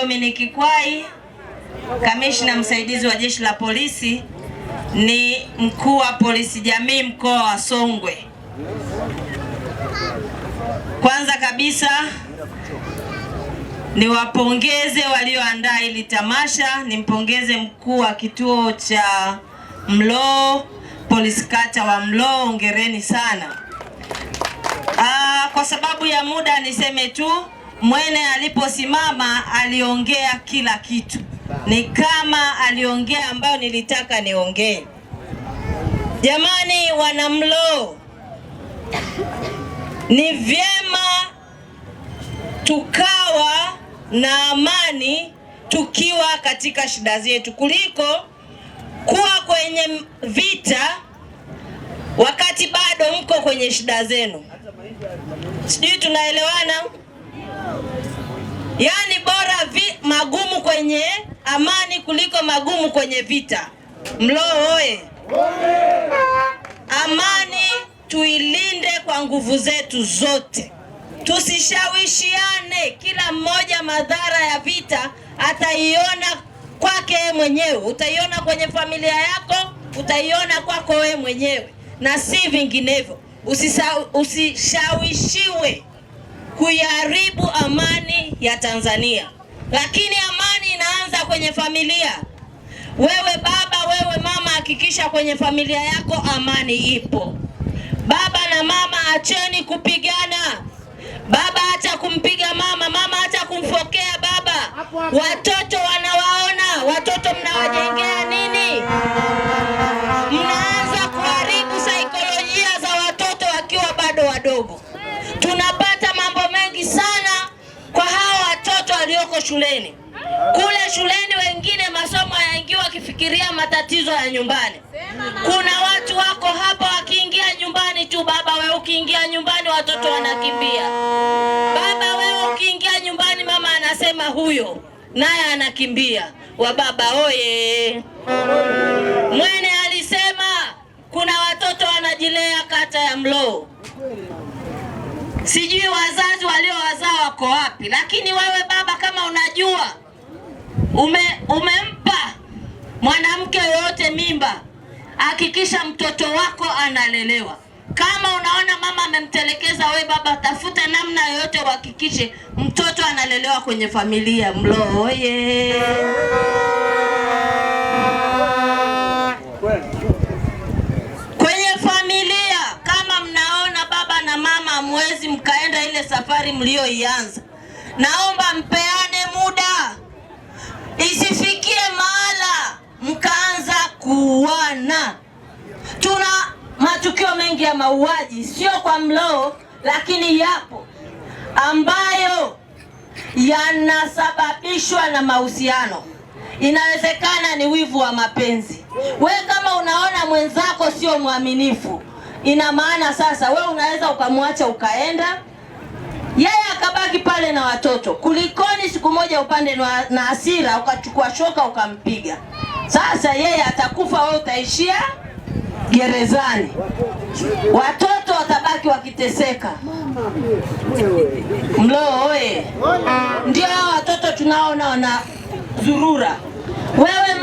Dominic Kwai, kamishna msaidizi wa Jeshi la Polisi, ni mkuu wa polisi jamii mkoa wa Songwe. Kwanza kabisa niwapongeze walioandaa hili tamasha, nimpongeze mkuu wa kituo cha Mloo, polisi kata wa Mloo, hongereni sana. Kwa sababu ya muda niseme tu, Mwene aliposimama aliongea kila kitu, ni kama aliongea ambayo nilitaka niongee. Jamani wana Mloo, ni vyema tukawa na amani tukiwa katika shida zetu kuliko kuwa kwenye vita wakati bado mko kwenye shida zenu. Sijui tunaelewana? Yaani bora magumu kwenye amani kuliko magumu kwenye vita. Mloo oye! Amani tuilinde kwa nguvu zetu zote. Tusishawishiane, kila mmoja madhara ya vita ataiona kwake mwenyewe. Utaiona kwenye familia yako, utaiona kwako wewe mwenyewe na si vinginevyo. Usishawishiwe kuiharibu amani ya Tanzania. Lakini amani inaanza kwenye familia. Wewe baba, wewe mama, hakikisha kwenye familia yako amani ipo. Baba na mama, acheni kupigana. Baba hata kumpiga mama, mama hata kumfokea baba. Watoto wanawaona, watoto mnawajengea nini? Mnaanza kuharibu saikolojia za watoto wakiwa bado wadogo. Tunapata mambo mengi sana kwa hao watoto walioko shuleni. Kule shuleni wengine masomo yaingiwa wakifikiria matatizo ya nyumbani. Kuna watu wako hapa wakiingia nyumbani tu, baba wewe ukiingia nyumbani watoto wanakimbia. Baba wewe ukiingia nyumbani mama anasema huyo, naye anakimbia. Wa baba oye! Mwene alisema kuna watoto wanajilea kata ya Mloo. Sijui wazazi waliowazaa wako wapi, lakini wewe baba kama unajua umempa mwanamke yoyote mimba, hakikisha mtoto wako analelewa. Kama unaona mama amemtelekeza, we baba tafuta namna yoyote uhakikishe mtoto analelewa kwenye familia. Mloo oye! Kwenye familia kama mnaona baba na mama hamwezi mkaenda ile safari mlioianza, naomba mpeane muda. Isifikie mahala mkaanza kuuana. Tuna matukio mengi ya mauaji, sio kwa Mloo, lakini yapo ambayo yanasababishwa na mahusiano. Inawezekana ni wivu wa mapenzi. We kama unaona mwenzako sio mwaminifu, ina maana sasa we unaweza ukamwacha ukaenda, yeye akabaki pale na watoto, kulikoni siku moja upande na hasira ukachukua shoka ukampiga. Sasa yeye atakufa, wewe utaishia gerezani, watoto watabaki wakiteseka. Mloo oye! Ndio watoto tunaona wana zurura. Wewe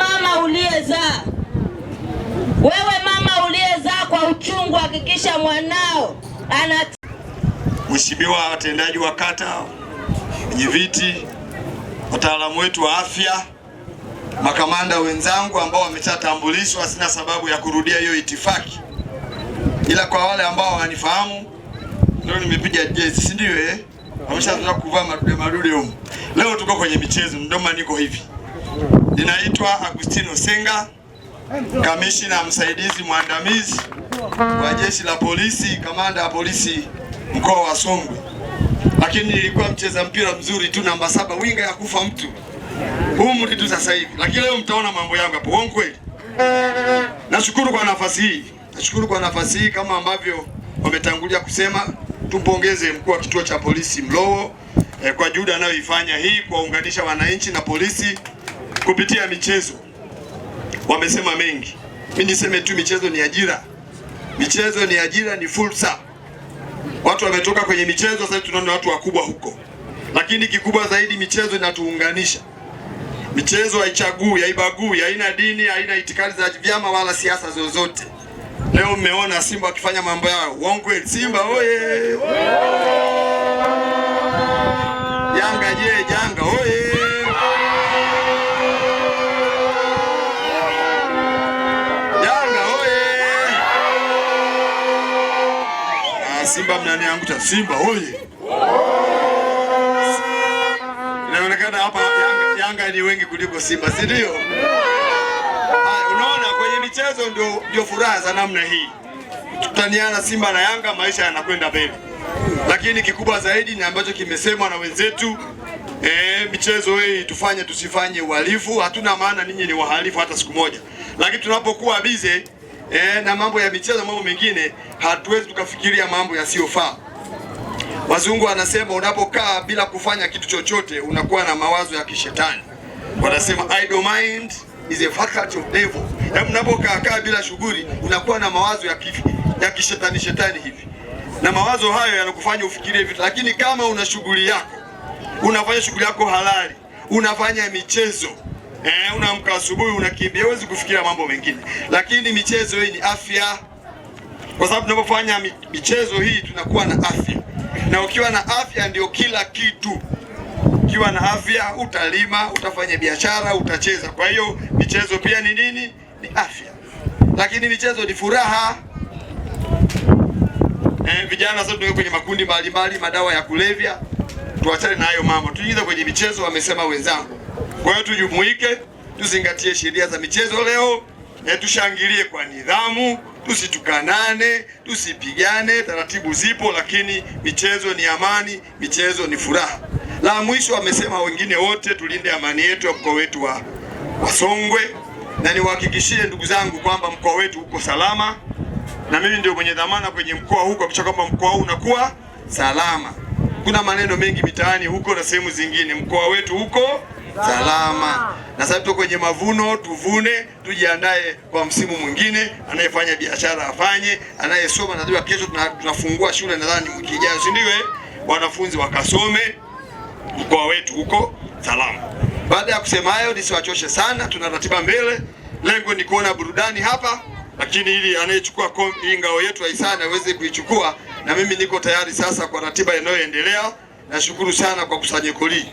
mama uliyezaa kwa uchungu, hakikisha mwanao ana. Mheshimiwa watendaji wa kata, wenye viti, wataalamu wetu wa afya, makamanda wenzangu ambao wameshatambulishwa, sina sababu ya kurudia hiyo itifaki. Ila kwa wale ambao wanifahamu, ndio nimepiga jezi, si ndio wameshaanza kuvaa madude huko. Leo tuko kwenye michezo, ndio maana niko hivi. Ninaitwa Agustino Senga, kamishna msaidizi mwandamizi wa Jeshi la Polisi, kamanda wa polisi mkoa wa Songwe. Lakini nilikuwa mcheza mpira mzuri tu, namba 7, winga ya kufa mtu. Umri tu sasa hivi. Lakini leo mtaona mambo yangu hapo. Uongo kweli? Nashukuru kwa nafasi hii. Nashukuru kwa nafasi hii, kama ambavyo wametangulia kusema, tumpongeze mkuu wa kituo cha polisi Mloo kwa juhudi anayoifanya hii kuwaunganisha wananchi na polisi kupitia michezo. Wamesema mengi. Mimi niseme tu michezo ni ajira. Michezo ni ajira, ni fursa. Watu wametoka kwenye michezo, sasa tunaona watu wakubwa huko. Lakini kikubwa zaidi, michezo inatuunganisha. Michezo haichagui, haibagui, haina dini, haina itikadi za vyama wala siasa zozote. Leo mmeona Simba wakifanya mambo yao. Uongo? Simba oye! Yanga je, Yanga oye! Yanga oye! Simba mnanianguta. Simba oye! Inaonekana hapa Yanga ni wengi kuliko Simba, si ndio? Unaona, kwenye michezo ndio furaha za namna hii. Tutaniana Simba na Yanga, maisha yanakwenda mbele. Lakini kikubwa zaidi ni ambacho kimesemwa na wenzetu, michezo hii tufanye tusifanye uhalifu. Hatuna maana ninyi ni wahalifu hata siku moja. Lakini tunapokuwa bize na mambo ya michezo, mambo mengine, hatuwezi tukafikiria mambo yasiyofaa. Wazungu wanasema unapokaa bila kufanya kitu chochote unakuwa na mawazo ya kishetani. Wanasema idle mind is a faculty of devil. Yaani unapokaa bila shughuli unakuwa na mawazo ya kishetani hivi. Na mawazo hayo yanakufanya ufikirie vitu. Lakini kama una shughuli yako, unafanya shughuli yako halali, unafanya michezo, unaamka asubuhi unakimbia, huwezi kufikiria mambo mengine. Lakini michezo hii ni afya. Kwa sababu tunapofanya michezo hii tunakuwa na afya. Na ukiwa na afya ndio kila kitu. Ukiwa na afya utalima, utafanya biashara, utacheza. Kwa hiyo michezo pia ni nini? Ni afya. Lakini michezo ni furaha. Vijana sasa tunao kwenye makundi mbalimbali, madawa ya kulevya. Tuachane na hayo mambo. Tuingize kwenye michezo, wamesema wenzangu. Kwa hiyo tujumuike, tuzingatie sheria za michezo leo. Tushangilie kwa nidhamu, tusitukanane, tusipigane, taratibu zipo, lakini michezo ni amani, michezo ni furaha. La mwisho wamesema wengine wote tulinde amani yetu ya mkoa wetu wa Songwe, na niwahakikishie ndugu zangu kwamba mkoa wetu uko salama, na mimi ndio mwenye dhamana kwenye mkoa huu kuhakikisha kwamba mkoa huu unakuwa salama. Kuna maneno mengi mitaani huko na sehemu zingine, mkoa wetu uko salama. Na sasa tuko kwenye mavuno, tuvune, tujiandae kwa msimu mwingine. Anayefanya biashara afanye, anayesoma najua kesho tunafungua shule nadhani wiki ijayo, si ndio? Wanafunzi wakasome, mkoa wetu huko salama. Baada ya kusema hayo, nisiwachoshe sana, tuna ratiba mbele. Lengo ni kuona burudani hapa, lakini ili anayechukua hii ngao yetu Hisani aweze kuichukua, na mimi niko tayari sasa kwa ratiba inayoendelea. Nashukuru sana kwa kusanyiko hili.